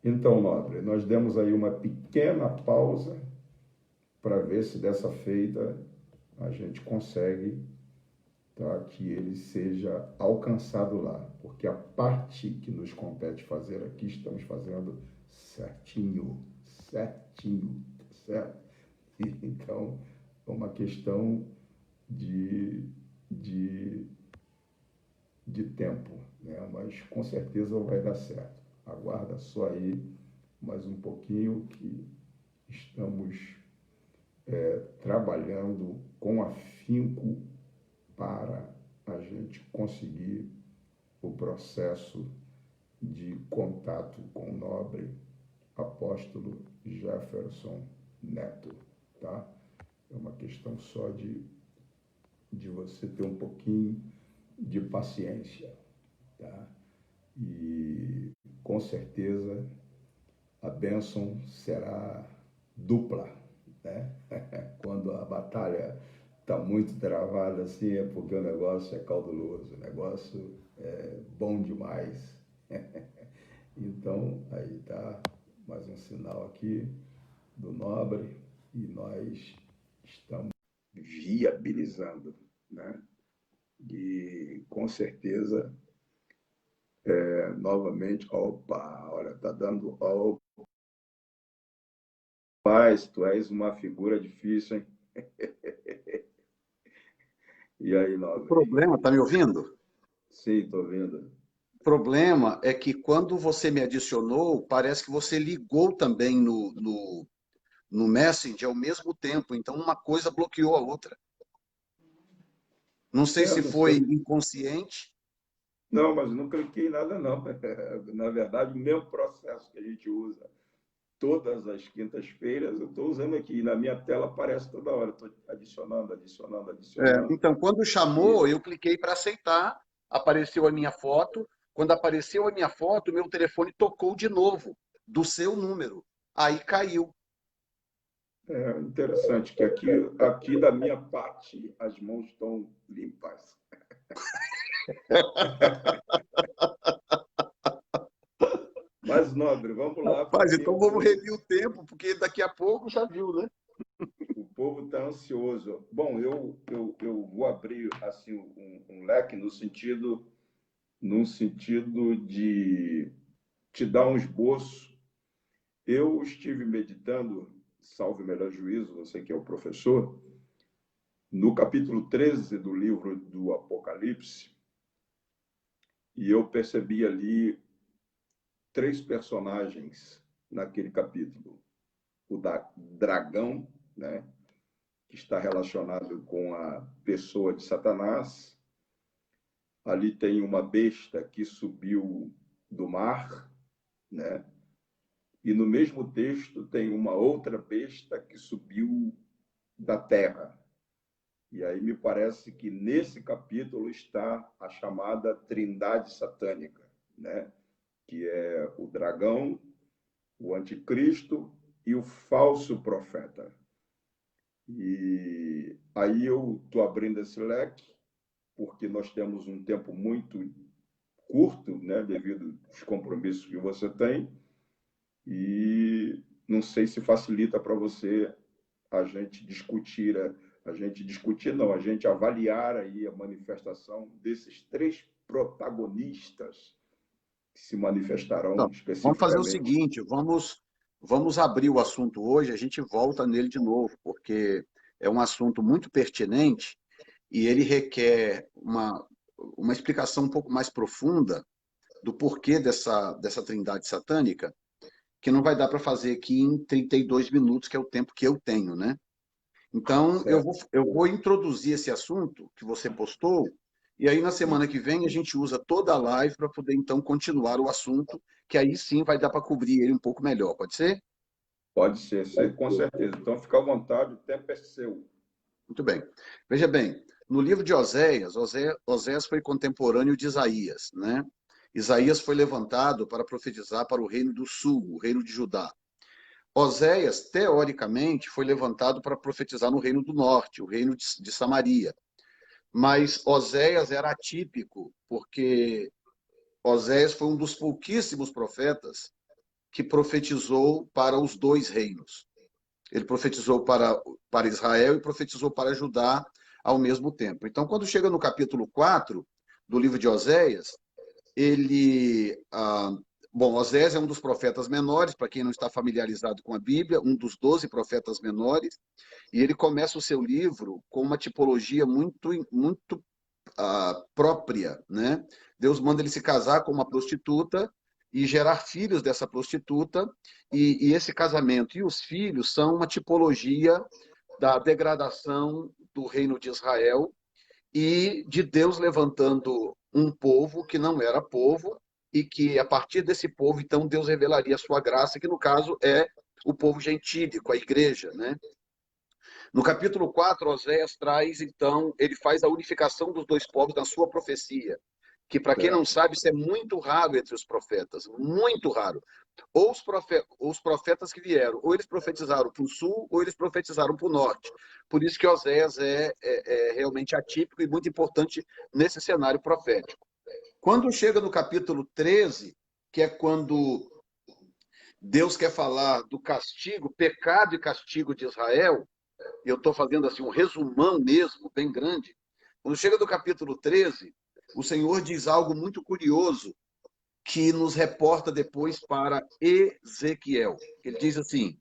Então, Nobre, nós demos aí uma pequena pausa para ver se dessa feita a gente consegue, tá, que ele seja alcançado lá, porque a parte que nos compete fazer aqui estamos fazendo certinho, certinho, tá certo? Então, é uma questão de, de, de tempo, né? Mas com certeza vai dar certo. Aguarda só aí mais um pouquinho que estamos trabalhando com afinco para a gente conseguir o processo de contato com o nobre apóstolo Jefferson Neto, tá? É uma questão só de você ter um pouquinho de paciência, tá? E com certeza a bênção será dupla, né? Quando a batalha está muito travada assim, é porque o negócio é cauduloso, o negócio é bom demais. Então, aí tá mais um sinal aqui do Nobre e nós estamos viabilizando, né? E com certeza, novamente, opa, olha, tá dando, opa, paz, tu és uma figura difícil, hein? E aí, O Nobre? problema, tá me ouvindo? Sim, tô vendo. O problema é que quando você me adicionou, parece que você ligou também no Messenger ao mesmo tempo, então uma coisa bloqueou a outra. Não sei se Não foi sei. inconsciente. Não, mas não cliquei em nada, não. Na verdade, o meu processo que a gente usa todas as quintas-feiras, eu estou usando aqui. Na minha tela aparece toda hora. Estou adicionando, adicionando, adicionando. Então, quando E, chamou, eu cliquei para aceitar, apareceu a minha foto. Quando apareceu a minha foto, meu telefone tocou de novo, do seu número. Aí caiu. é interessante que aqui da minha parte as mãos estão limpas. Mas, Nobre, vamos lá, Rapaz, porque então o vamos povo remir o tempo, porque daqui a pouco já viu, né? está ansioso. Bom, eu vou abrir assim um leque no sentido de te dar um esboço. Eu estive meditando, salve o melhor juízo, você que é o professor, no capítulo 13 do livro do Apocalipse, e eu percebi ali três personagens naquele capítulo. O da dragão, né, que está relacionado com a pessoa de Satanás. Ali tem uma besta que subiu do mar, né? E no mesmo texto tem uma outra besta que subiu da terra. E aí me parece que nesse capítulo está a chamada trindade satânica, né? Que é o dragão, o anticristo e o falso profeta. E aí eu estou abrindo esse leque, porque nós temos um tempo muito curto, né, devido aos compromissos que você tem, e não sei se facilita para você a gente avaliar aí a manifestação desses três protagonistas que se manifestarão Então, vamos fazer o especificamente. seguinte, vamos abrir o assunto hoje, a gente volta nele de novo, porque é um assunto muito pertinente e ele requer uma explicação um pouco mais profunda do porquê dessa trindade satânica, que não vai dar para fazer aqui em 32 minutos, que é o tempo que eu tenho, né? Então, Certo? eu vou introduzir esse assunto que você postou, e aí na semana que vem a gente usa toda a live para poder então continuar o assunto, que aí sim vai dar para cobrir ele um pouco melhor, pode ser? Pode ser, com certeza. Então, fica à vontade, o tempo é seu. Muito bem. Veja bem, no livro de Oséias foi contemporâneo de Isaías, né? Isaías foi levantado para profetizar para o reino do sul, o reino de Judá. Oséias, teoricamente, foi levantado para profetizar no reino do norte, o reino de Samaria. Mas Oséias era atípico, porque Oséias foi um dos pouquíssimos profetas que profetizou para os dois reinos. Ele profetizou para Israel e profetizou para Judá ao mesmo tempo. Então, quando chega no capítulo 4 do livro de Oséias, Oséias é um dos profetas menores, para quem não está familiarizado com a Bíblia, um dos 12 profetas menores, e ele começa o seu livro com uma tipologia muito própria, né? Deus manda ele se casar com uma prostituta e gerar filhos dessa prostituta, e esse casamento e os filhos são uma tipologia da degradação do reino de Israel e de Deus levantando um povo que não era povo e que, a partir desse povo, então, Deus revelaria a sua graça, que, no caso, é o povo gentílico, a igreja, né? No capítulo 4, Oséias traz, então, ele faz a unificação dos dois povos na sua profecia, que, para quem não sabe, isso é muito raro entre os profetas, muito raro. Ou os profetas que vieram, ou eles profetizaram para o sul, ou eles profetizaram para o norte. Por isso que Oséias é realmente atípico e muito importante nesse cenário profético. Quando chega no capítulo 13, que é quando Deus quer falar do castigo, pecado e castigo de Israel, eu estou fazendo assim um resumão mesmo, bem grande. Quando chega no capítulo 13, o Senhor diz algo muito curioso que nos reporta depois para Ezequiel. Ele diz assim,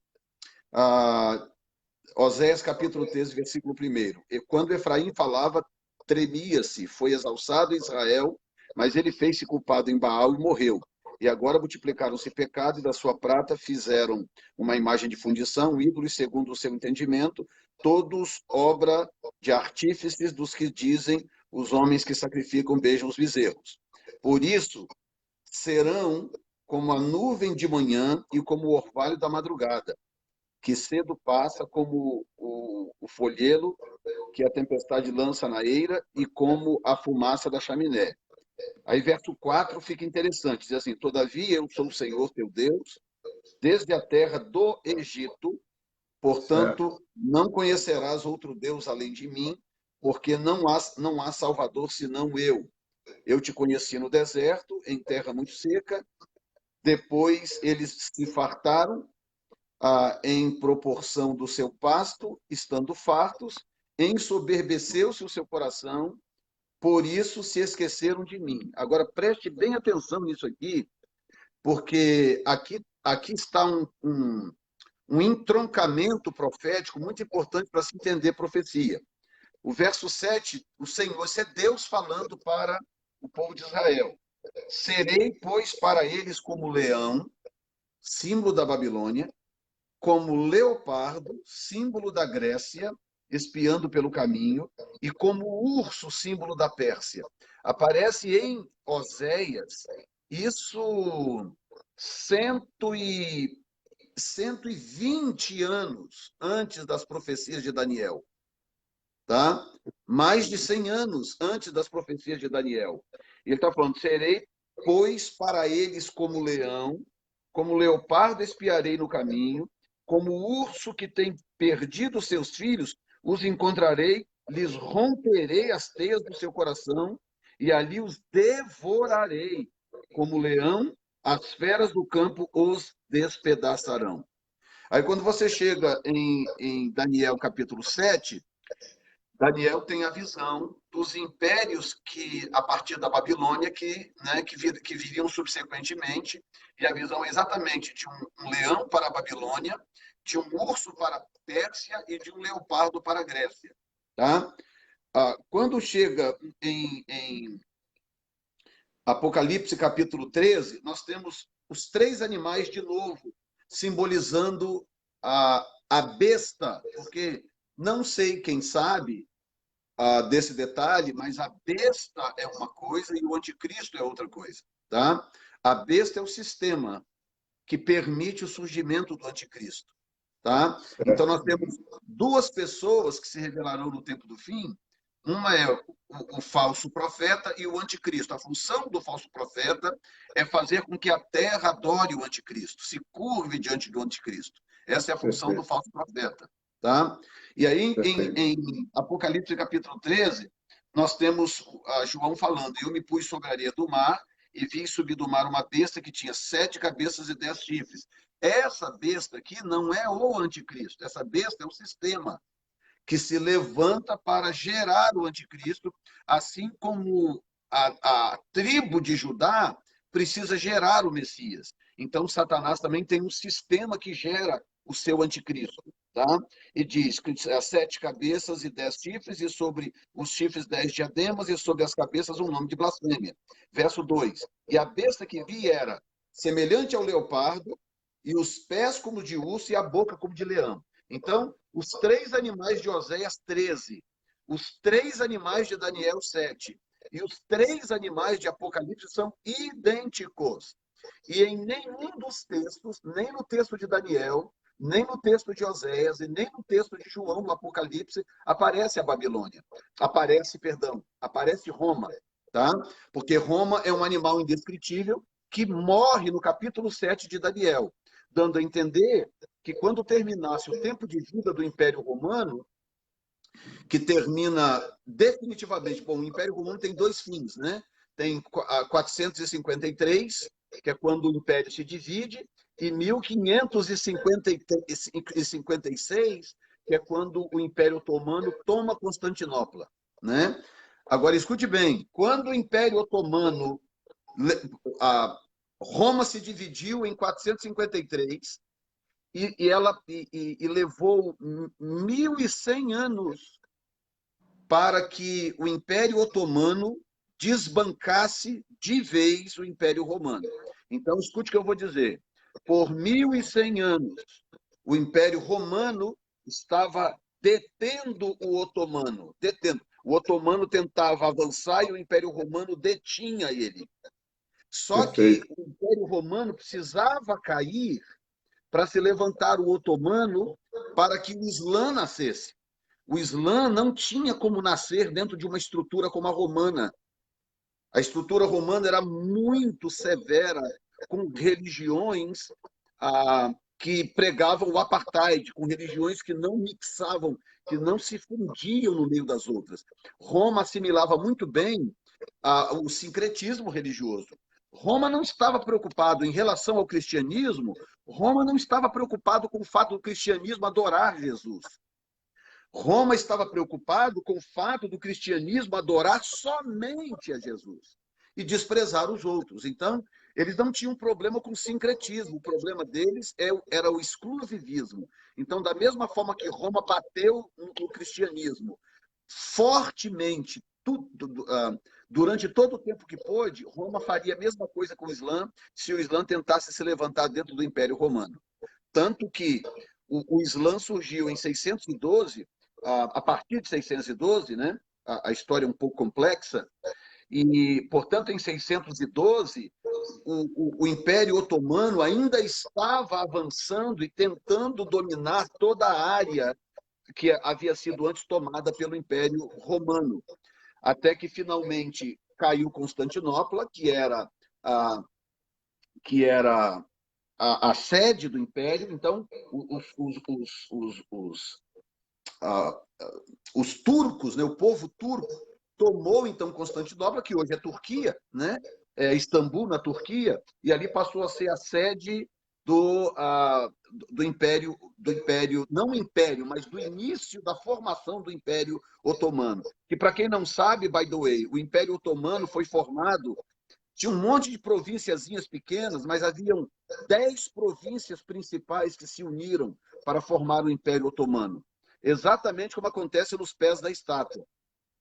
Oséias capítulo 13, versículo 1. E quando Efraim falava, tremia-se, foi exalçado Israel, mas ele fez-se culpado em Baal e morreu. E agora multiplicaram-se pecados, e da sua prata fizeram uma imagem de fundição, ídolos segundo o seu entendimento, todos obra de artífices dos que dizem os homens que sacrificam beijam os bezerros. Por isso, serão como a nuvem de manhã e como o orvalho da madrugada, que cedo passa como o folhelo que a tempestade lança na eira e como a fumaça da chaminé. Aí, verso 4 fica interessante, diz assim, todavia eu sou o Senhor teu Deus, desde a terra do Egito, portanto, não conhecerás outro Deus além de mim, porque não há Salvador senão eu. Eu te conheci no deserto, em terra muito seca, depois eles se fartaram em proporção do seu pasto, estando fartos, ensoberbeceu-se o seu coração, por isso se esqueceram de mim. Agora, preste bem atenção nisso aqui, porque aqui está um entroncamento profético muito importante para se entender profecia. O verso 7, o Senhor, isso é Deus falando para o povo de Israel. Serei, pois, para eles como leão, símbolo da Babilônia, como leopardo, símbolo da Grécia, espiando pelo caminho, e como urso, símbolo da Pérsia. Aparece em Oséias, isso 120 anos antes das profecias de Daniel. Tá? Mais de 100 anos antes das profecias de Daniel. Ele está falando, serei, pois, para eles como leão, como leopardo espiarei no caminho, como urso que tem perdido seus filhos, os encontrarei, lhes romperei as teias do seu coração e ali os devorarei. Como leão, as feras do campo os despedaçarão. Aí, quando você chega em Daniel capítulo 7, Daniel tem a visão dos impérios que, a partir da Babilônia, que viriam subsequentemente, e a visão é exatamente de um leão para a Babilônia, de um urso para a Pérsia e de um leopardo para a Grécia. Tá? Quando chega em Apocalipse capítulo 13, nós temos os 3 animais de novo, simbolizando a besta, porque não sei quem sabe desse detalhe, mas a besta é uma coisa e o anticristo é outra coisa. Tá? A besta é o sistema que permite o surgimento do anticristo. Tá? Então, nós temos 2 pessoas que se revelarão no tempo do fim. Uma é o falso profeta e o anticristo. A função do falso profeta é fazer com que a terra adore o anticristo, se curve diante do anticristo. Essa é a função do falso profeta. Tá? E aí, em Apocalipse capítulo 13, nós temos João falando, eu me pus sobre a areia do mar e vi subir do mar uma besta que tinha 7 cabeças e 10 chifres. Essa besta aqui não é o anticristo, essa besta é o sistema que se levanta para gerar o anticristo, assim como a tribo de Judá precisa gerar o Messias. Então, Satanás também tem um sistema que gera o seu anticristo. Tá? E diz que as 7 cabeças e 10 chifres, e sobre os chifres 10 diademas, e sobre as cabeças um nome de blasfêmia. Verso 2. E a besta que vi era semelhante ao leopardo, e os pés como de urso, e a boca como de leão. Então, os 3 animais de Oséias 13, os 3 animais de Daniel 7 e os 3 animais de Apocalipse são idênticos. E em nenhum dos textos, nem no texto de Daniel, nem no texto de Oséias e nem no texto de João, no Apocalipse, aparece a Babilônia. Aparece Roma, tá? Porque Roma é um animal indescritível que morre no capítulo 7 de Daniel, dando a entender que quando terminasse o tempo de vida do Império Romano, que termina definitivamente, bom, o Império Romano tem 2 fins, né? Tem 453, que é quando o Império se divide, e 1556, que é quando o Império Otomano toma Constantinopla, né? Agora, escute bem, quando o Império Otomano, Roma se dividiu em 453, e levou 1.100 anos para que o Império Otomano desbancasse de vez o Império Romano. Então, escute o que eu vou dizer. Por 1.100 anos, o Império Romano estava detendo o Otomano. Detendo. O Otomano tentava avançar e o Império Romano detinha ele. Só que o Império Romano precisava cair para se levantar o Otomano para que o Islã nascesse. O Islã não tinha como nascer dentro de uma estrutura como a romana. A estrutura romana era muito severa, com religiões que pregavam o apartheid, com religiões que não mixavam, que não se fundiam no meio das outras. Roma assimilava muito bem o sincretismo religioso. Roma não estava preocupado em relação ao cristianismo, Roma não estava preocupado com o fato do cristianismo adorar Jesus. Roma estava preocupado com o fato do cristianismo adorar somente a Jesus e desprezar os outros. Então, eles não tinham problema com o sincretismo, o problema deles era o exclusivismo. Então, da mesma forma que Roma bateu no cristianismo fortemente, durante todo o tempo que pôde, Roma faria a mesma coisa com o Islã se o Islã tentasse se levantar dentro do Império Romano. Tanto que o Islã surgiu em 612, a partir de 612, né? A história é um pouco complexa, e, portanto, em 612, o Império Otomano ainda estava avançando e tentando dominar toda a área que havia sido antes tomada pelo Império Romano, até que finalmente caiu Constantinopla, que era a sede do Império. Então, os turcos, né, o povo turco, tomou então Constantinopla, que hoje é Turquia, né? Istambul, na Turquia, e ali passou a ser a sede do Império, não Império, mas do início da formação do Império Otomano. Que, para quem não sabe, by the way, o Império Otomano foi formado, tinha um monte de provínciazinhas pequenas, mas haviam 10 províncias principais que se uniram para formar o Império Otomano. Exatamente como acontece nos pés da estátua.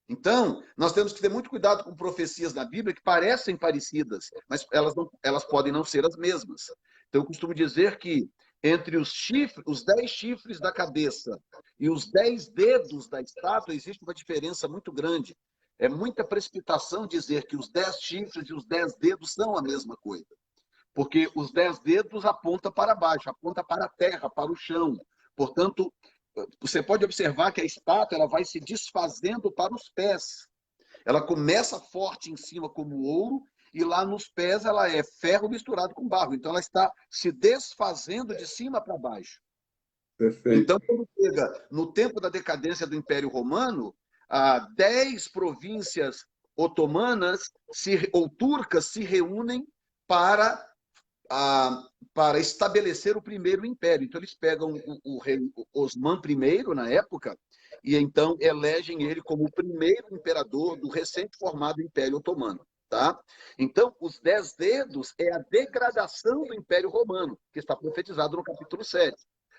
Então, nós temos que ter muito cuidado com profecias da Bíblia que parecem parecidas, mas elas podem não ser as mesmas. Então, eu costumo dizer que entre os 10 chifres da cabeça e os 10 dedos da estátua, existe uma diferença muito grande. É muita precipitação dizer que os 10 chifres e os 10 dedos são a mesma coisa. Porque os 10 dedos apontam para baixo, apontam para a terra, para o chão. Portanto, você pode observar que a estátua ela vai se desfazendo para os pés. Ela começa forte em cima como ouro, e lá nos pés ela é ferro misturado com barro. Então ela está se desfazendo de cima para baixo. Perfeito. Então, quando chega no tempo da decadência do Império Romano, 10 províncias otomanas ou turcas se reúnem para, para estabelecer o primeiro império. Então, eles pegam o rei Osman I, na época, e então elegem ele como o primeiro imperador do recém-formado Império Otomano. Tá? Então, os 10 dedos é a degradação do Império Romano, que está profetizado no capítulo 7.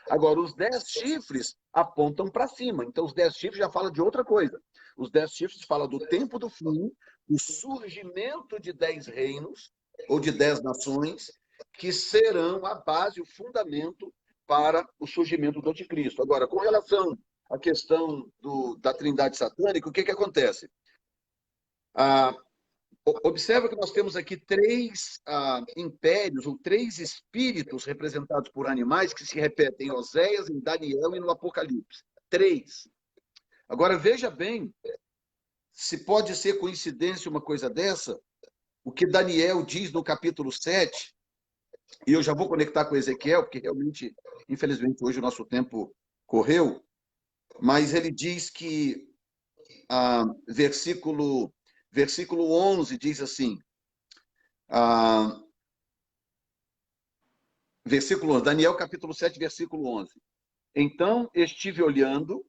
Agora, os 10 chifres apontam para cima. Então, os 10 chifres já falam de outra coisa. Os 10 chifres falam do tempo do fim, o surgimento de 10 reinos, ou de 10 nações, que serão a base, o fundamento para o surgimento do anticristo. Agora, com relação à questão da trindade satânica, o que acontece? Observa que nós temos aqui 3 impérios, ou 3 espíritos representados por animais que se repetem em Oséias, em Daniel e no Apocalipse. 3. Agora, veja bem, se pode ser coincidência uma coisa dessa, o que Daniel diz no capítulo 7, e eu já vou conectar com Ezequiel, porque realmente, infelizmente, hoje o nosso tempo correu, mas ele diz que, versículo 11 diz assim, versículo 11, Daniel capítulo 7, versículo 11. Então estive olhando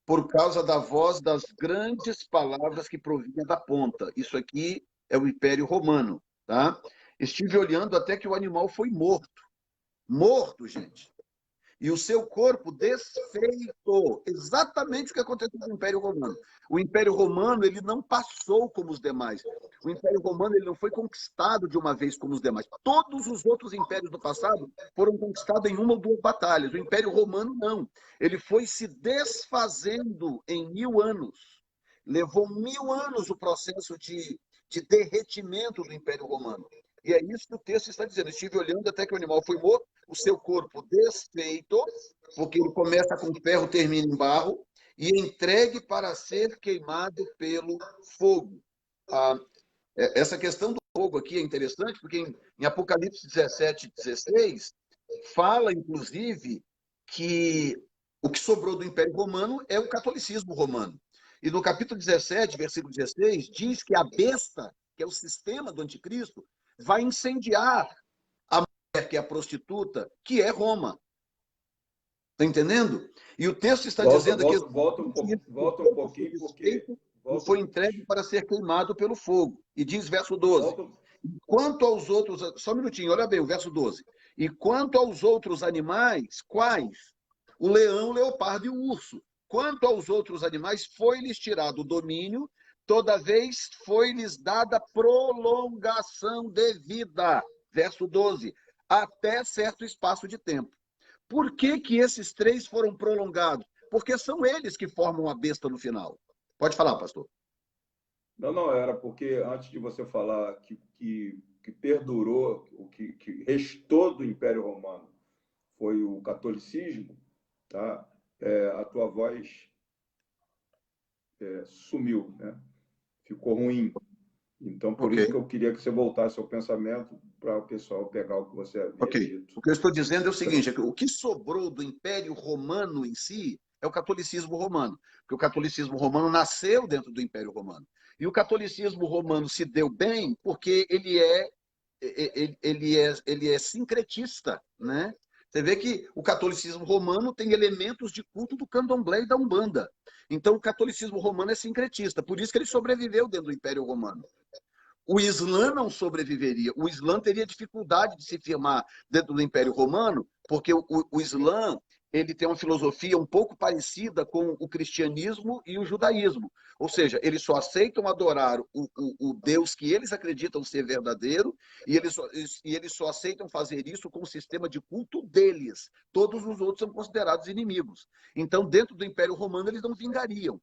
por causa da voz das grandes palavras que provinha da ponta. Isso aqui é o Império Romano, tá? Estive olhando até que o animal foi morto. Morto, gente. E o seu corpo desfeito. Exatamente o que aconteceu com o Império Romano. O Império Romano, ele não passou como os demais. O Império Romano, ele não foi conquistado de uma vez como os demais. Todos os outros impérios do passado foram conquistados em uma ou 2 batalhas. O Império Romano, não. Ele foi se desfazendo em 1000 anos. Levou 1000 anos o processo de derretimento do Império Romano. E é isso que o texto está dizendo. Estive olhando até que o animal foi morto, o seu corpo desfeito, porque ele começa com ferro, termina em barro, e entregue para ser queimado pelo fogo. Essa questão do fogo aqui é interessante, porque em Apocalipse 17, 16, fala, inclusive, que o que sobrou do Império Romano é o catolicismo romano. E no capítulo 17, versículo 16, diz que a besta, que é o sistema do anticristo, vai incendiar a mulher, que é a prostituta, que é Roma. Está entendendo? E o texto está dizendo que volta um pouquinho, porque foi entregue para ser queimado pelo fogo. E diz verso 12. Quanto aos outros, só um minutinho, olha bem o verso 12. E quanto aos outros animais, quais? O leão, o leopardo e o urso. Quanto aos outros animais, foi-lhes tirado o domínio, toda vez foi-lhes dada prolongação de vida. Verso 12. Até certo espaço de tempo. Por que esses 3 foram prolongados? Porque são eles que formam a besta no final. Pode falar, pastor. Não, era porque antes de você falar que perdurou, o que restou do Império Romano foi o catolicismo, tá? A tua voz sumiu, né? Ficou ruim. Então, por isso que eu queria que você voltasse ao pensamento para o pessoal pegar o que você havia dito. O que eu estou dizendo é o seguinte, é que o que sobrou do Império Romano em si é o catolicismo romano, porque o catolicismo romano nasceu dentro do Império Romano. E o catolicismo romano se deu bem porque ele é sincretista, né? Você vê que o catolicismo romano tem elementos de culto do candomblé e da umbanda. Então, o catolicismo romano é sincretista, por isso que ele sobreviveu dentro do Império Romano. O Islã não sobreviveria. O Islã teria dificuldade de se firmar dentro do Império Romano, porque o Islã ele tem uma filosofia um pouco parecida com o cristianismo e o judaísmo. Ou seja, eles só aceitam adorar o Deus que eles acreditam ser verdadeiro e eles só aceitam fazer isso com o sistema de culto deles. Todos os outros são considerados inimigos. Então, dentro do Império Romano, eles não vingariam.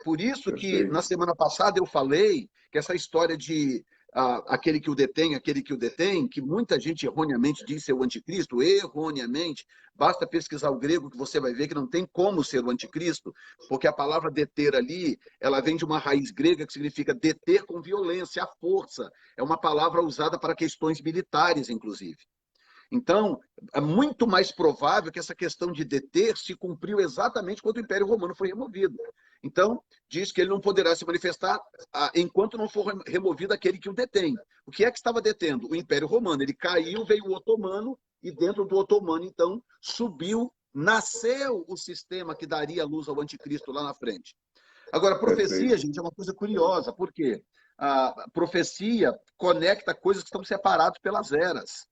Por isso que, na semana passada, eu falei que essa história de aquele que o detém, que muita gente erroneamente diz ser o anticristo, erroneamente, basta pesquisar o grego que você vai ver que não tem como ser o anticristo, porque a palavra deter ali, ela vem de uma raiz grega que significa deter com violência, a força. É uma palavra usada para questões militares, inclusive. Então, é muito mais provável que essa questão de deter se cumpriu exatamente quando o Império Romano foi removido. Então, diz que ele não poderá se manifestar enquanto não for removido aquele que o detém. O que é que estava detendo? O Império Romano. Ele caiu, veio o otomano, e dentro do otomano, então, nasceu o sistema que daria luz ao anticristo lá na frente. Agora, a profecia, Perfeito. gente, é uma coisa curiosa. Por quê? A profecia conecta coisas que estão separadas pelas eras.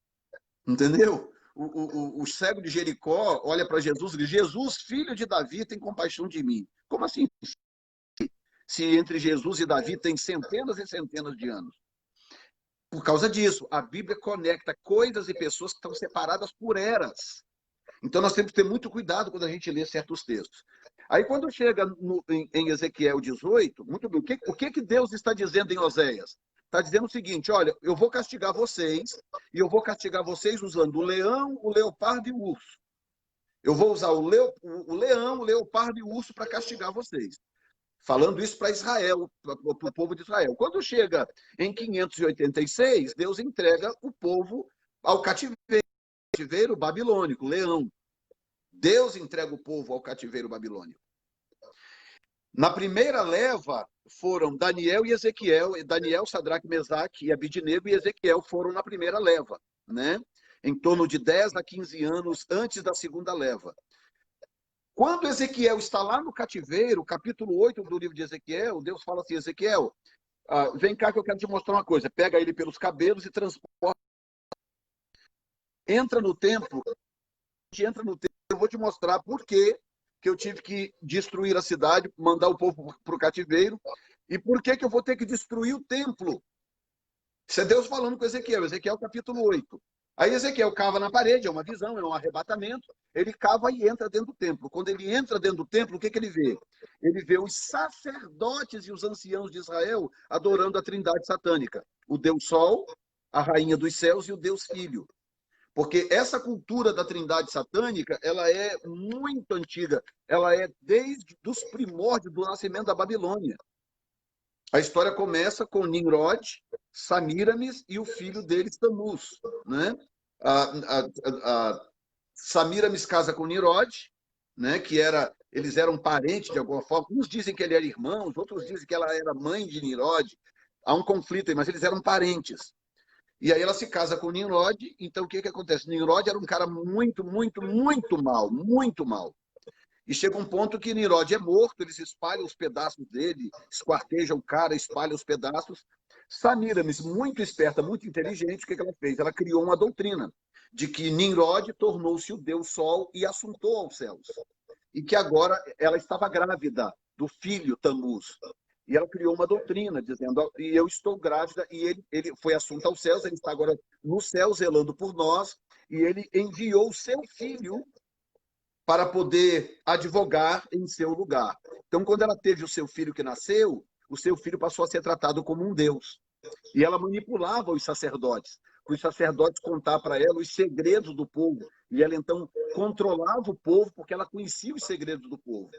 Entendeu? O cego de Jericó olha para Jesus e diz: Jesus, filho de Davi, tem compaixão de mim. Como assim? Se entre Jesus e Davi tem centenas e centenas de anos. Por causa disso, a Bíblia conecta coisas e pessoas que estão separadas por eras. Então, nós temos que ter muito cuidado quando a gente lê certos textos. Aí, quando chega em Ezequiel 18, muito bem, o que Deus está dizendo em Oséias? Está dizendo o seguinte: olha, eu vou castigar vocês, e eu vou castigar vocês usando o leão, o leopardo e o urso. Eu vou usar o leão, o leopardo e o urso para castigar vocês. Falando isso para Israel, para o povo de Israel. Quando chega em 586, Deus entrega o povo ao cativeiro babilônico, leão. Deus entrega o povo ao cativeiro babilônico. Na primeira leva foram Daniel e Ezequiel, Daniel, Sadraque, Mesaque e Abidnego, e Ezequiel foram na primeira leva, né? Em torno de 10 a 15 anos antes da segunda leva. Quando Ezequiel está lá no cativeiro, capítulo 8 do livro de Ezequiel, Deus fala assim: Ezequiel, vem cá que eu quero te mostrar uma coisa. Pega ele pelos cabelos e transporta. Entra no templo, eu vou te mostrar por que eu tive que destruir a cidade, mandar o povo para o cativeiro, e por que eu vou ter que destruir o templo. Isso é Deus falando com Ezequiel, Ezequiel capítulo 8. Aí Ezequiel cava na parede, é uma visão, é um arrebatamento, ele cava e entra dentro do templo. Quando ele entra dentro do templo, o que ele vê? Ele vê os sacerdotes e os anciãos de Israel adorando a trindade satânica. O Deus Sol, a rainha dos céus e o Deus Filho. Porque essa cultura da trindade satânica, ela é muito antiga. Ela é desde os primórdios do nascimento da Babilônia. A história começa com Nimrod, Samíramis e o filho deles, Tamuz. Né? Samíramis casa com Nimrod, né? Eles eram parentes de alguma forma. Uns dizem que ele era irmão, outros dizem que ela era mãe de Nimrod. Há um conflito aí, mas eles eram parentes. E aí ela se casa com Nimrod. Então, o que acontece? Nimrod era um cara muito, muito, muito mal, muito mal. E chega um ponto que Nimrod é morto, eles espalham os pedaços dele, esquartejam o cara, espalham os pedaços. Samíramis, muito esperta, muito inteligente, o que ela fez? Ela criou uma doutrina de que Nimrod tornou-se o Deus Sol e assuntou aos céus. E que agora ela estava grávida do filho Tamuz. E ela criou uma doutrina dizendo: e eu estou grávida, e ele foi assunto aos céus, ele está agora no céu zelando por nós, e ele enviou o seu filho para poder advogar em seu lugar. Então, quando ela teve o seu filho que nasceu, o seu filho passou a ser tratado como um deus. E ela manipulava os sacerdotes contar para ela os segredos do povo. E ela, então, controlava o povo porque ela conhecia os segredos do povo.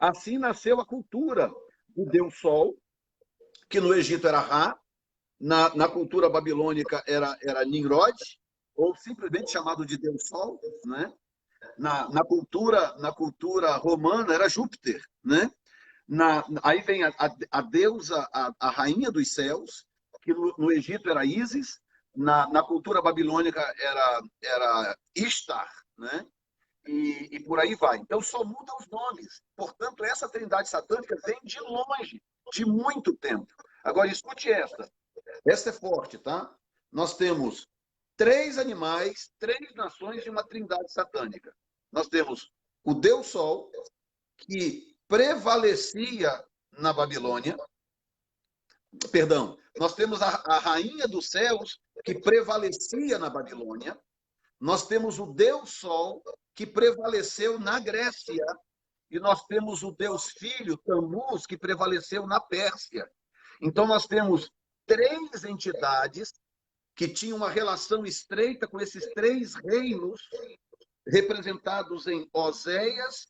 Assim nasceu a cultura do Deus Sol, que no Egito era Ra, na cultura babilônica era Nimrod, ou simplesmente chamado de Deus Sol, né? Na cultura romana era Júpiter, né? Aí vem a deusa, a rainha dos céus, que no Egito era Ísis, na cultura babilônica era Ishtar, né? E por aí vai. Então só mudam os nomes. Portanto, essa trindade satânica vem de longe, de muito tempo. Agora, escute essa. Essa é forte, tá? Nós temos 3 animais, 3 nações e uma trindade satânica. Nós temos o Deus Sol, que prevalecia na Babilônia. Perdão, nós temos a rainha dos céus, que prevalecia na Babilônia. Nós temos o Deus Sol, que prevaleceu na Grécia. E nós temos o Deus Filho, Tamuz, que prevaleceu na Pérsia. Então, nós temos 3 entidades que tinham uma relação estreita com esses 3 reinos, representados em Oséias,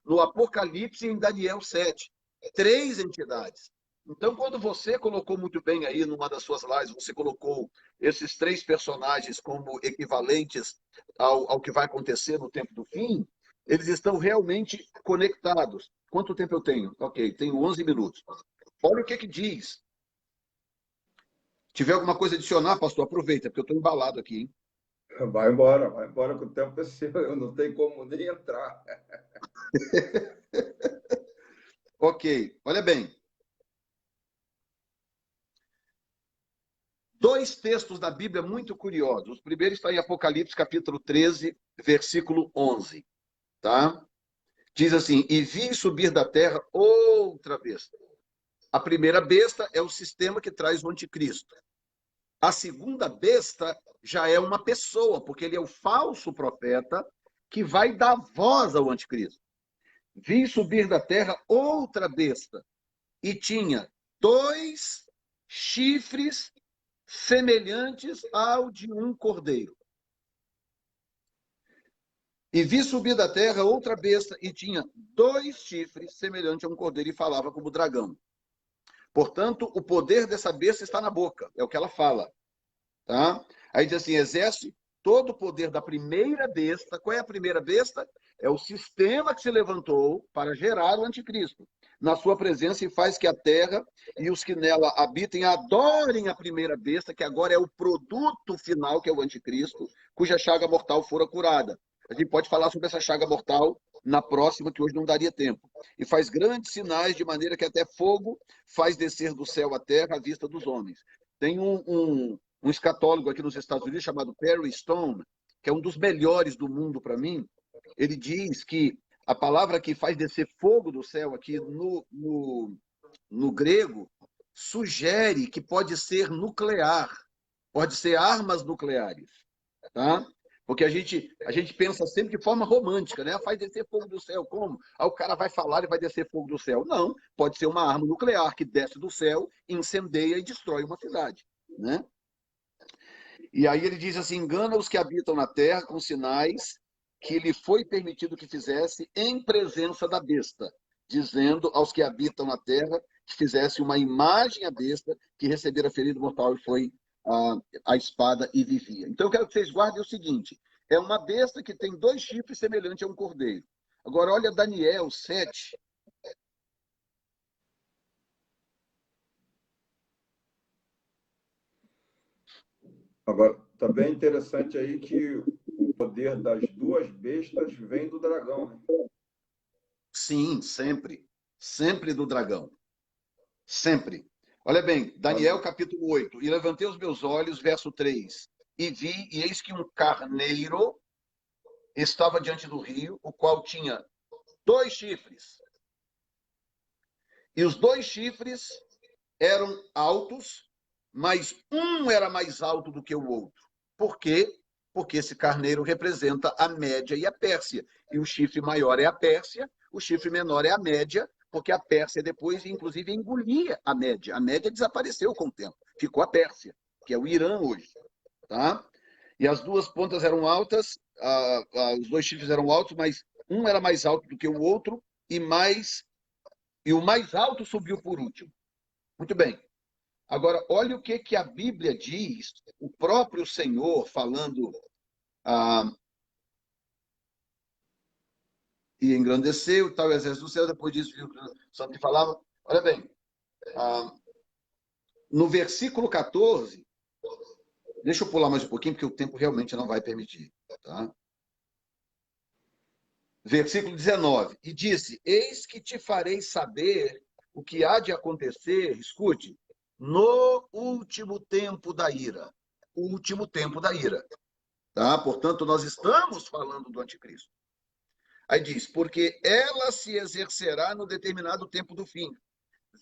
no Apocalipse e em Daniel 7. 3 entidades. Então, quando você colocou muito bem aí, numa das suas lives, você colocou esses 3 personagens como equivalentes ao que vai acontecer no tempo do fim, eles estão realmente conectados. Quanto tempo eu tenho? Ok, tenho 11 minutos. Olha o que diz. Tiver alguma coisa a adicionar, pastor, aproveita, porque eu estou embalado aqui, hein? Vai embora, que o tempo é seu, eu não tenho como nem entrar. Ok, olha bem. Dois textos da Bíblia muito curiosos. O primeiro está em Apocalipse, capítulo 13, versículo 11. Tá? Diz assim, e vi subir da terra outra besta. A primeira besta é o sistema que traz o anticristo. A segunda besta já é uma pessoa, porque ele é o falso profeta que vai dar voz ao anticristo. Vi subir da terra outra besta e tinha 2 chifres semelhantes ao de um cordeiro. E vi subir da terra outra besta e tinha 2 chifres semelhantes a um cordeiro e falava como dragão. Portanto, o poder dessa besta está na boca, é o que ela fala. Tá? Aí diz assim, exerce todo o poder da primeira besta. Qual é a primeira besta? É o sistema que se levantou para gerar o anticristo. Na sua presença e faz que a terra e os que nela habitem adorem a primeira besta, que agora é o produto final, que é o anticristo, cuja chaga mortal fora curada. A gente pode falar sobre essa chaga mortal na próxima, que hoje não daria tempo. E faz grandes sinais, de maneira que até fogo faz descer do céu à terra à vista dos homens. Tem um escatólogo aqui nos Estados Unidos chamado Perry Stone, que é um dos melhores do mundo para mim. Ele diz que a palavra que faz descer fogo do céu aqui no grego sugere que pode ser nuclear, pode ser armas nucleares, tá? Porque a gente pensa sempre de forma romântica, né? Faz descer fogo do céu, como? Aí o cara vai falar e vai descer fogo do céu. Não, pode ser uma arma nuclear que desce do céu, incendeia e destrói uma cidade, né? E aí ele diz assim, engana os que habitam na terra com sinais que lhe foi permitido que fizesse em presença da besta, dizendo aos que habitam na terra que fizesse uma imagem à besta, que recebera ferido mortal e foi a espada e vivia. Então eu quero que vocês guardem o seguinte, é uma besta que tem 2 chifres semelhante a um cordeiro. Agora olha Daniel 7. Agora, também é interessante aí que o poder das 2 bestas vem do dragão, né? Sim, sempre. Sempre do dragão. Sempre. Olha bem, Daniel capítulo 8. E levantei os meus olhos, verso 3. E vi, e eis que um carneiro estava diante do rio, o qual tinha 2 chifres. E os 2 chifres eram altos, mas um era mais alto do que o outro. Por quê? Porque esse carneiro representa a Média e a Pérsia. E o chifre maior é a Pérsia, o chifre menor é a Média, porque a Pérsia depois, inclusive, engolia a Média. A Média desapareceu com o tempo. Ficou a Pérsia, que é o Irã hoje. Tá? E as 2 pontas eram altas, os 2 chifres eram altos, mas um era mais alto do que o outro, e o mais alto subiu por último. Muito bem. Agora, olha o que a Bíblia diz, o próprio Senhor falando e engrandeceu, tal exército do céu, depois disso, viu o santo que falava. Olha bem, no versículo 14, deixa eu pular mais um pouquinho, porque o tempo realmente não vai permitir. Tá? Versículo 19, e disse, eis que te farei saber o que há de acontecer, escute, no último tempo da ira. O último tempo da ira. Tá? Portanto, nós estamos falando do anticristo. Aí diz, porque ela se exercerá no determinado tempo do fim.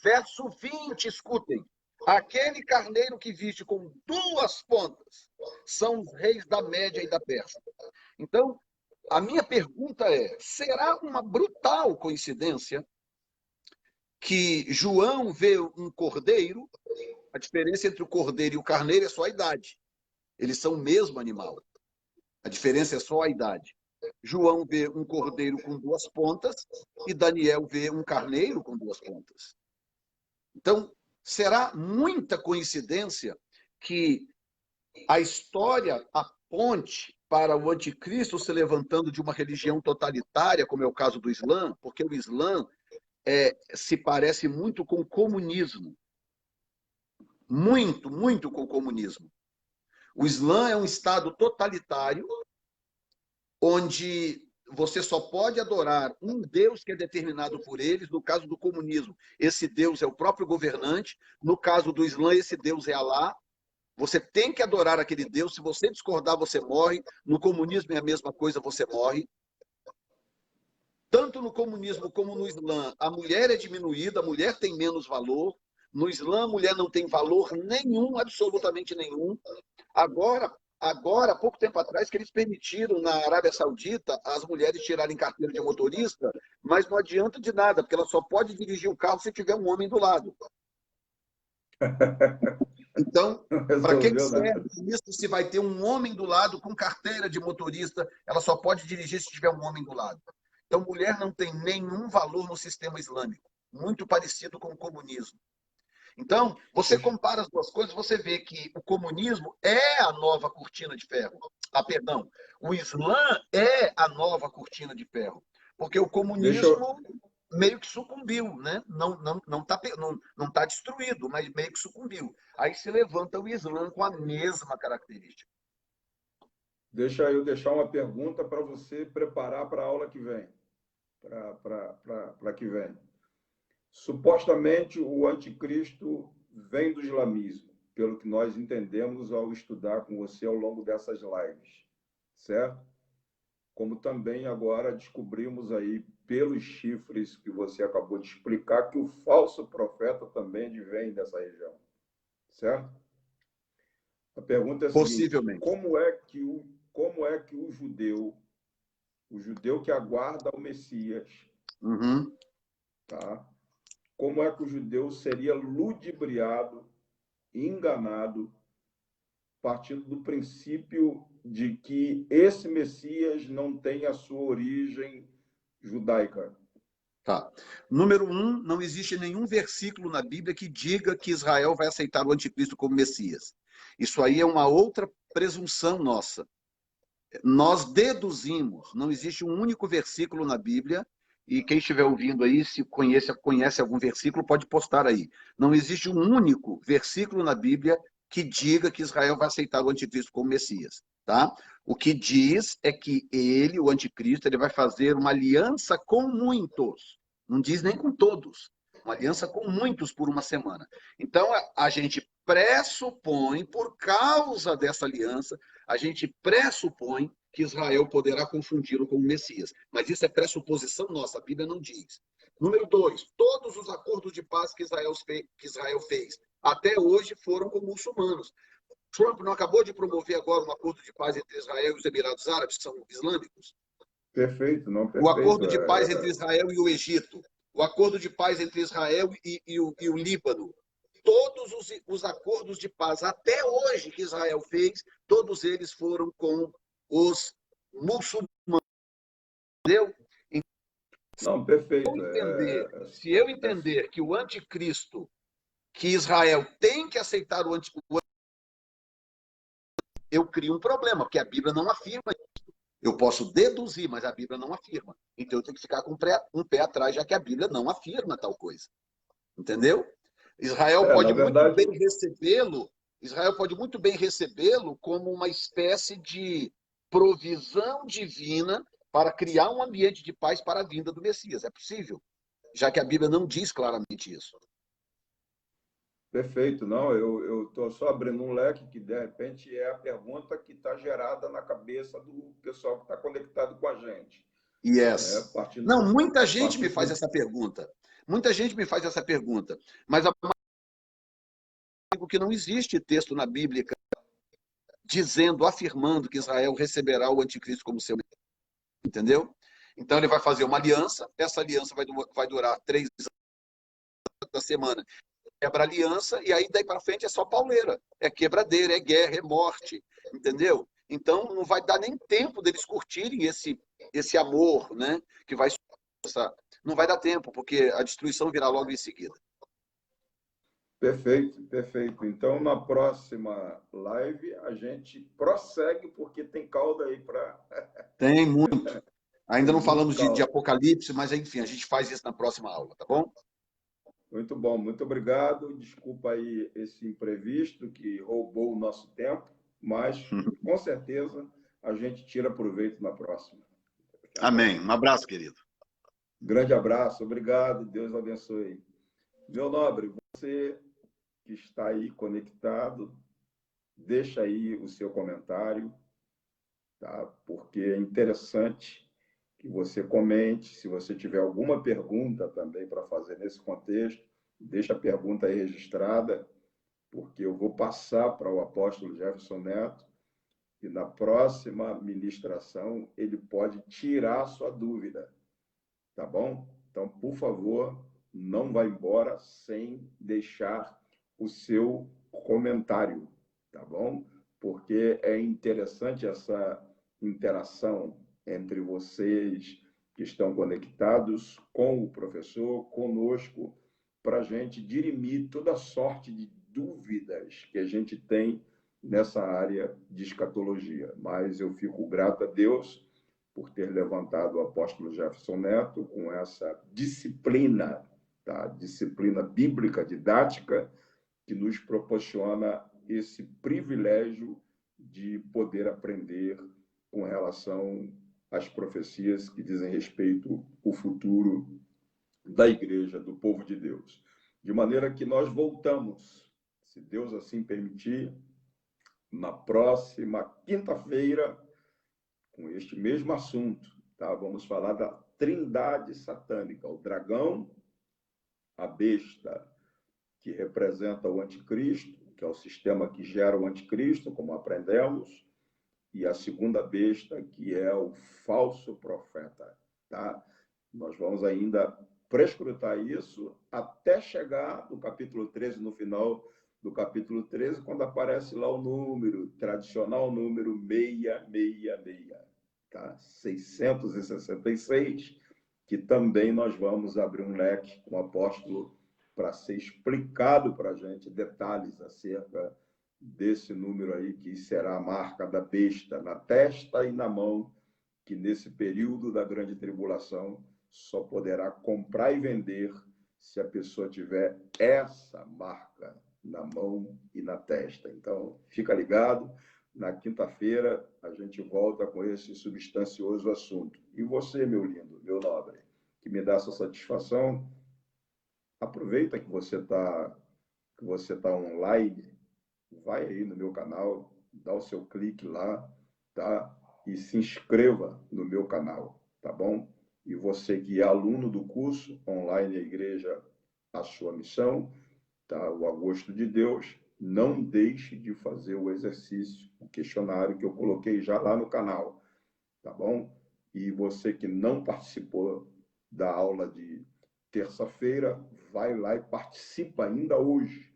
Verso 20, escutem. Aquele carneiro que viste com 2 pontas são os reis da Média e da Pérsia. Então, a minha pergunta é, será uma brutal coincidência que João vê um cordeiro, a diferença entre o cordeiro e o carneiro é só a idade. Eles são o mesmo animal. A diferença é só a idade. João vê um cordeiro com 2 pontas e Daniel vê um carneiro com 2 pontas. Então, será muita coincidência que a história aponte para o anticristo se levantando de uma religião totalitária, como é o caso do Islã, porque o Islã se parece muito com o comunismo. Muito, muito com o comunismo. O Islã é um estado totalitário onde você só pode adorar um Deus que é determinado por eles. No caso do comunismo, esse Deus é o próprio governante. No caso do Islã, esse Deus é Alá. Você tem que adorar aquele Deus. Se você discordar, você morre. No comunismo é a mesma coisa, você morre. Tanto no comunismo como no Islã, a mulher é diminuída, a mulher tem menos valor. No Islã, a mulher não tem valor nenhum, absolutamente nenhum. Agora, há pouco tempo atrás, que eles permitiram na Arábia Saudita as mulheres tirarem carteira de motorista, mas não adianta de nada, porque ela só pode dirigir o carro se tiver um homem do lado. Então, para que serve isso se vai ter um homem do lado com carteira de motorista? Ela só pode dirigir se tiver um homem do lado. Então, mulher não tem nenhum valor no sistema islâmico, muito parecido com o comunismo. Então, você compara as duas coisas, você vê que o comunismo é a nova cortina de ferro. Perdão, o Islã é a nova cortina de ferro, porque o comunismo meio que sucumbiu, né? Não tá destruído, mas meio que sucumbiu. Aí se levanta o Islã com a mesma característica. Deixa eu deixar uma pergunta para você preparar para a aula que vem. Para que vem. Supostamente, o anticristo vem do islamismo, pelo que nós entendemos ao estudar com você ao longo dessas lives, certo? Como também agora descobrimos aí, pelos chifres que você acabou de explicar, que o falso profeta também vem dessa região, certo? A pergunta é a seguinte: possivelmente, como é que o judeu que aguarda o Messias, tá? Como é que o judeu seria ludibriado, enganado, partindo do princípio de que esse Messias não tem a sua origem judaica? Tá. Número 1, não existe nenhum versículo na Bíblia que diga que Israel vai aceitar o anticristo como Messias. Isso aí é uma outra presunção nossa. Nós deduzimos, não existe um único versículo na Bíblia, e quem estiver ouvindo aí, se conhece algum versículo, pode postar aí. Não existe um único versículo na Bíblia que diga que Israel vai aceitar o anticristo como Messias. Tá? O que diz é que ele, o anticristo, ele vai fazer uma aliança com muitos. Não diz nem com todos. Uma aliança com muitos por uma semana. Então, a gente pressupõe, por causa dessa aliança, a gente pressupõe que Israel poderá confundi-lo com o Messias. Mas isso é pressuposição nossa, a Bíblia não diz. Número 2, todos os acordos de paz que Israel fez até hoje foram com muçulmanos. Trump não acabou de promover agora um acordo de paz entre Israel e os Emirados Árabes, que são islâmicos? Perfeito, não, perfeito. O acordo de paz entre Israel e o Egito, o acordo de paz entre Israel e o Líbano. Todos os acordos de paz até hoje que Israel fez, todos eles foram com os muçulmanos. Entendeu? Não, perfeito. Se eu entender que o anticristo, que Israel tem que aceitar o anticristo, eu crio um problema, porque a Bíblia não afirma isso. Eu posso deduzir, mas a Bíblia não afirma. Então eu tenho que ficar com um pé atrás, já que a Bíblia não afirma tal coisa. Entendeu? Israel pode muito bem recebê-lo, Israel pode muito bem recebê-lo como uma espécie de provisão divina para criar um ambiente de paz para a vinda do Messias. É possível, já que a Bíblia não diz claramente isso. Perfeito. Não, eu estou só abrindo um leque que, de repente, é a pergunta que está gerada na cabeça do pessoal que está conectado com a gente. Yes. Não, muita gente me faz essa pergunta. Muita gente me faz essa pergunta. Mas que não existe texto na Bíblia dizendo, afirmando que Israel receberá o anticristo como seu. Entendeu? Então ele vai fazer uma aliança, essa aliança vai durar 3 anos da semana. Quebra a aliança, e aí daí para frente é só pauleira. É quebradeira, é guerra, é morte. Entendeu? Então não vai dar nem tempo deles curtirem esse amor, né? Que vai. Não vai dar tempo, porque a destruição virá logo em seguida. Perfeito, perfeito. Então, na próxima live, a gente prossegue, porque tem caldo aí para... Tem muito. Ainda com não muito falamos de calma. Apocalipse, mas enfim, a gente faz isso na próxima aula, tá bom? Muito bom, muito obrigado. Desculpa aí esse imprevisto que roubou o nosso tempo, mas com certeza a gente tira proveito na próxima. Tá Amém. bom? Um abraço, querido. Grande abraço, obrigado, Deus abençoe. Meu nobre, você que está aí conectado, deixa aí o seu comentário, tá? Porque é interessante que você comente. Se você tiver alguma pergunta também para fazer nesse contexto, deixa a pergunta aí registrada, porque eu vou passar para o apóstolo Jefferson Neto e na próxima ministração ele pode tirar a sua dúvida, tá bom? Então, por favor, não vá embora sem deixar o seu comentário, tá bom? Porque é interessante essa interação entre vocês que estão conectados com o professor, conosco, para a gente dirimir toda sorte de dúvidas que a gente tem nessa área de escatologia. Mas eu fico grato a Deus por ter levantado o apóstolo Jefferson Neto com essa disciplina, tá? Disciplina bíblica, didática, que nos proporciona esse privilégio de poder aprender com relação às profecias que dizem respeito ao futuro da igreja, do povo de Deus. De maneira que nós voltamos, se Deus assim permitir, na próxima quinta-feira, com este mesmo assunto, tá? Vamos falar da trindade satânica, o dragão, a besta, que representa o anticristo, que é o sistema que gera o anticristo, como aprendemos, e a segunda besta, que é o falso profeta, tá? Nós vamos ainda prescrutar isso até chegar no capítulo 13, no final do capítulo 13, quando aparece lá o número, tradicional número 666, tá? 666, que também nós vamos abrir um leque com o apóstolo para ser explicado para a gente detalhes acerca desse número aí, que será a marca da besta na testa e na mão, que nesse período da grande tribulação só poderá comprar e vender se a pessoa tiver essa marca na mão e na testa. Então, fica ligado. Na quinta-feira, a gente volta com esse substancioso assunto. E você, meu lindo, meu nobre, que me dá essa satisfação, aproveita que você tá online, vai aí no meu canal, dá o seu clique lá, tá? E se inscreva no meu canal, tá bom? E você que é aluno do curso Online a Igreja, a sua missão, tá? O Agosto de Deus, não deixe de fazer o exercício, o questionário que eu coloquei já lá no canal, tá bom? E você que não participou da aula de terça-feira, vai lá e participa ainda hoje,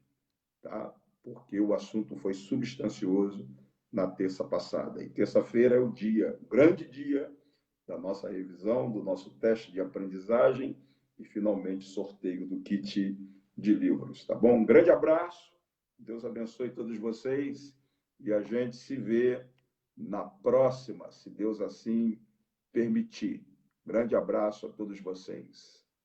tá? Porque o assunto foi substancioso na terça passada. E terça-feira é o dia, o grande dia da nossa revisão, do nosso teste de aprendizagem e, finalmente, sorteio do kit de livros, tá bom? Um grande abraço, Deus abençoe todos vocês e a gente se vê na próxima, se Deus assim permitir. Grande abraço a todos vocês.